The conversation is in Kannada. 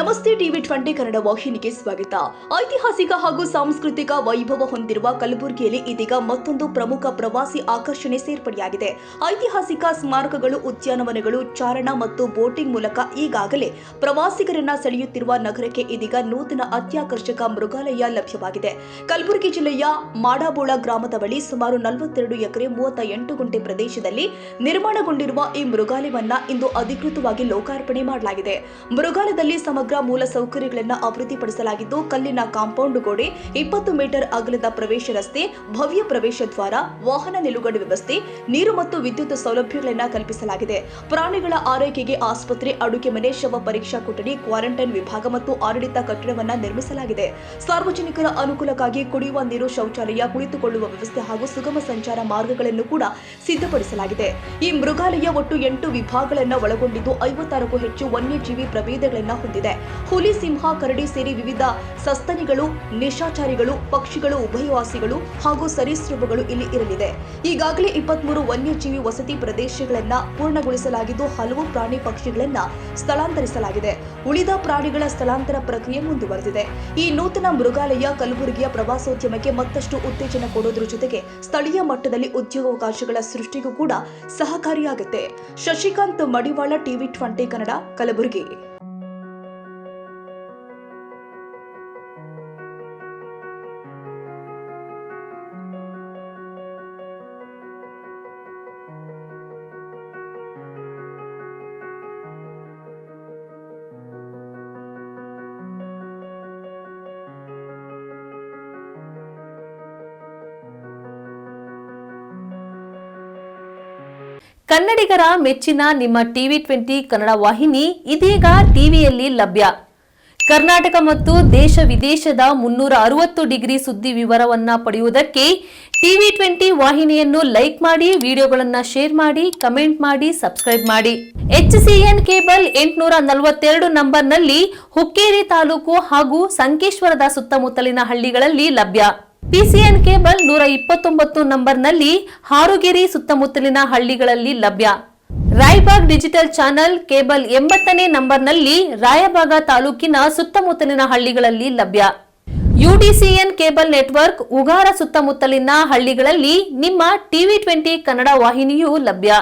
ನಮಸ್ತೆ ಟಿವಿ 20 ಕನ್ನಡ ವಾಹಿನಿಗೆ ಸ್ವಾಗತ. ಐತಿಹಾಸಿಕ ಹಾಗೂ ಸಾಂಸ್ಕೃತಿಕ ವೈಭವ ಹೊಂದಿರುವ ಕಲಬುರಗಿಯಲ್ಲಿ ಇದೀಗ ಮತ್ತೊಂದು ಪ್ರಮುಖ ಪ್ರವಾಸಿ ಆಕರ್ಷಣೆ ಸೇರ್ಪಡೆಯಾಗಿದೆ. ಐತಿಹಾಸಿಕ ಸ್ಮಾರಕಗಳು, ಉದ್ಯಾನವನಗಳು, ಚಾರಣ ಮತ್ತು ಬೋಟಿಂಗ್ ಮೂಲಕ ಈಗಾಗಲೇ ಪ್ರವಾಸಿಗರನ್ನ ಸೆಳೆಯುತ್ತಿರುವ ನಗರಕ್ಕೆ ಇದೀಗ ನೂತನ ಅತ್ಯಾಕರ್ಷಕ ಮೃಗಾಲಯ ಲಭ್ಯವಾಗಿದೆ. ಕಲಬುರಗಿ ಜಿಲ್ಲೆಯ ಮಾಡಾಬೋಳ ಗ್ರಾಮದ ಬಳಿ ಸುಮಾರು 42 ಎಕರೆ 38 ಗುಂಟೆ ಪ್ರದೇಶದಲ್ಲಿ ನಿರ್ಮಾಣಗೊಂಡಿರುವ ಈ ಮೃಗಾಲಯವನ್ನ ಇಂದು ಅಧಿಕೃತವಾಗಿ ಲೋಕಾರ್ಪಣೆ ಮಾಡಲಾಗಿದೆ. ಮೃಗಾಲಯದಲ್ಲಿ ಸಮಗ್ರ ಮೂಲ ಸೌಕರ್ಯಗಳನ್ನು ಅಭಿವೃದ್ಧಿಪಡಿಸಲಾಗಿದ್ದು, ಕಲ್ಲಿನ ಕಾಂಪೌಂಡ್ ಗೋಡೆ, 20 ಮೀಟರ್ ಅಗಲದ ಪ್ರವೇಶ ರಸ್ತೆ, ಭವ್ಯ ಪ್ರವೇಶ ದ್ವಾರ, ವಾಹನ ನಿಲುಗಡೆ ವ್ಯವಸ್ಥೆ, ನೀರು ಮತ್ತು ವಿದ್ಯುತ್ ಸೌಲಭ್ಯಗಳನ್ನು ಕಲ್ಪಿಸಲಾಗಿದೆ. ಪ್ರಾಣಿಗಳ ಆರೈಕೆಗೆ ಆಸ್ಪತ್ರೆ, ಅಡುಗೆ ಮನೆ, ಶವ ಪರೀಕ್ಷಾ ಕೊಠಡಿ, ಕ್ವಾರಂಟೈನ್ ವಿಭಾಗ ಮತ್ತು ಆಡಳಿತ ಕಟ್ಟಡವನ್ನು ನಿರ್ಮಿಸಲಾಗಿದೆ. ಸಾರ್ವಜನಿಕರ ಅನುಕೂಲಕ್ಕಾಗಿ ಕುಡಿಯುವ ನೀರು, ಶೌಚಾಲಯ, ಕುಳಿತುಕೊಳ್ಳುವ ವ್ಯವಸ್ಥೆ ಹಾಗೂ ಸುಗಮ ಸಂಚಾರ ಮಾರ್ಗಗಳನ್ನು ಕೂಡ ಸಿದ್ಧಪಡಿಸಲಾಗಿದೆ. ಈ ಮೃಗಾಲಯ ಒಟ್ಟು 8 ವಿಭಾಗಗಳನ್ನು ಒಳಗೊಂಡಿದ್ದು 56ಕ್ಕೂ ಹೆಚ್ಚು ವನ್ಯಜೀವಿ ಪ್ರಭೇದಗಳನ್ನು ಹೊಂದಿದೆ. ಹುಲಿ, ಸಿಂಹ, ಕರಡಿ ಸೇರಿ ವಿವಿಧ ಸಸ್ತನಿಗಳು, ನಿಶಾಚಾರಿಗಳು, ಪಕ್ಷಿಗಳು, ಉಭಯವಾಸಿಗಳು ಹಾಗೂ ಸರೀಸೃಪಗಳು ಇಲ್ಲಿ ಇರಲಿದೆ. ಈಗಾಗಲೇ 23 ವನ್ಯಜೀವಿ ವಸತಿ ಪ್ರದೇಶಗಳನ್ನು ಪೂರ್ಣಗೊಳಿಸಲಾಗಿದ್ದು, ಹಲವು ಪ್ರಾಣಿ ಪಕ್ಷಿಗಳನ್ನು ಸ್ಥಳಾಂತರಿಸಲಾಗಿದೆ. ಉಳಿದ ಪ್ರಾಣಿಗಳ ಸ್ಥಳಾಂತರ ಪ್ರಕ್ರಿಯೆ ಮುಂದುವರೆದಿದೆ. ಈ ನೂತನ ಮೃಗಾಲಯ ಕಲಬುರಗಿಯ ಪ್ರವಾಸೋದ್ಯಮಕ್ಕೆ ಮತ್ತಷ್ಟು ಉತ್ತೇಜನ ಕೊಡುವುದರ ಜೊತೆಗೆ ಸ್ಥಳೀಯ ಮಟ್ಟದಲ್ಲಿ ಉದ್ಯೋಗಾವಕಾಶಗಳ ಸೃಷ್ಟಿಗೂ ಕೂಡ ಸಹಕಾರಿಯಾಗುತ್ತೆ. ಶಶಿಕಾಂತ್ ಮಡಿವಾಳ, ಟಿವಿ 20 ಕನ್ನಡ, ಕಲಬುರಗಿ. ಕನ್ನಡಿಗರ ಮೆಚ್ಚಿನ ನಿಮ್ಮ ಟಿವಿ 20 ಕನ್ನಡ ವಾಹಿನಿ ಇದೀಗ ಟಿವಿಯಲ್ಲಿ ಲಭ್ಯ. ಕರ್ನಾಟಕ ಮತ್ತು ದೇಶ ವಿದೇಶದ 360 ಡಿಗ್ರಿ ಸುದ್ದಿ ವಿವರವನ್ನ ಪಡೆಯುವುದಕ್ಕೆ ಟಿವಿ 20 ವಾಹಿನಿಯನ್ನು ಲೈಕ್ ಮಾಡಿ, ವಿಡಿಯೋಗಳನ್ನು ಶೇರ್ ಮಾಡಿ, ಕಮೆಂಟ್ ಮಾಡಿ, ಸಬ್ಸ್ಕ್ರೈಬ್ ಮಾಡಿ. HCN ಕೇಬಲ್ 842 ನಂಬರ್ನಲ್ಲಿ ಹುಕ್ಕೇರಿ ತಾಲೂಕು ಹಾಗೂ ಸಂಕೇಶ್ವರದ ಸುತ್ತಮುತ್ತಲಿನ ಹಳ್ಳಿಗಳಲ್ಲಿ ಲಭ್ಯ. PCN ಕೇಬಲ್ 129 ನಂಬರ್ನಲ್ಲಿ ಹಾರುಗೆರೆ ಸುತ್ತಮುತ್ತಲಿನ ಹಳ್ಳಿಗಳಲ್ಲಿ ಲಭ್ಯ. ರಾಯಬಾಗ್ ಡಿಜಿಟಲ್ ಚಾನೆಲ್ ಕೇಬಲ್ 80ನೇ ನಂಬರ್ನಲ್ಲಿ ರಾಯಬಾಗ ತಾಲೂಕಿನ ಸುತ್ತಮುತ್ತಲಿನ ಹಳ್ಳಿಗಳಲ್ಲಿ ಲಭ್ಯ. UDCN ಕೇಬಲ್ ನೆಟ್ವರ್ಕ್ ಉಗಾರ ಸುತ್ತಮುತ್ತಲಿನ ಹಳ್ಳಿಗಳಲ್ಲಿ ನಿಮ್ಮ ಟಿವಿ 20 ಕನ್ನಡ ವಾಹಿನಿಯೂ ಲಭ್ಯ.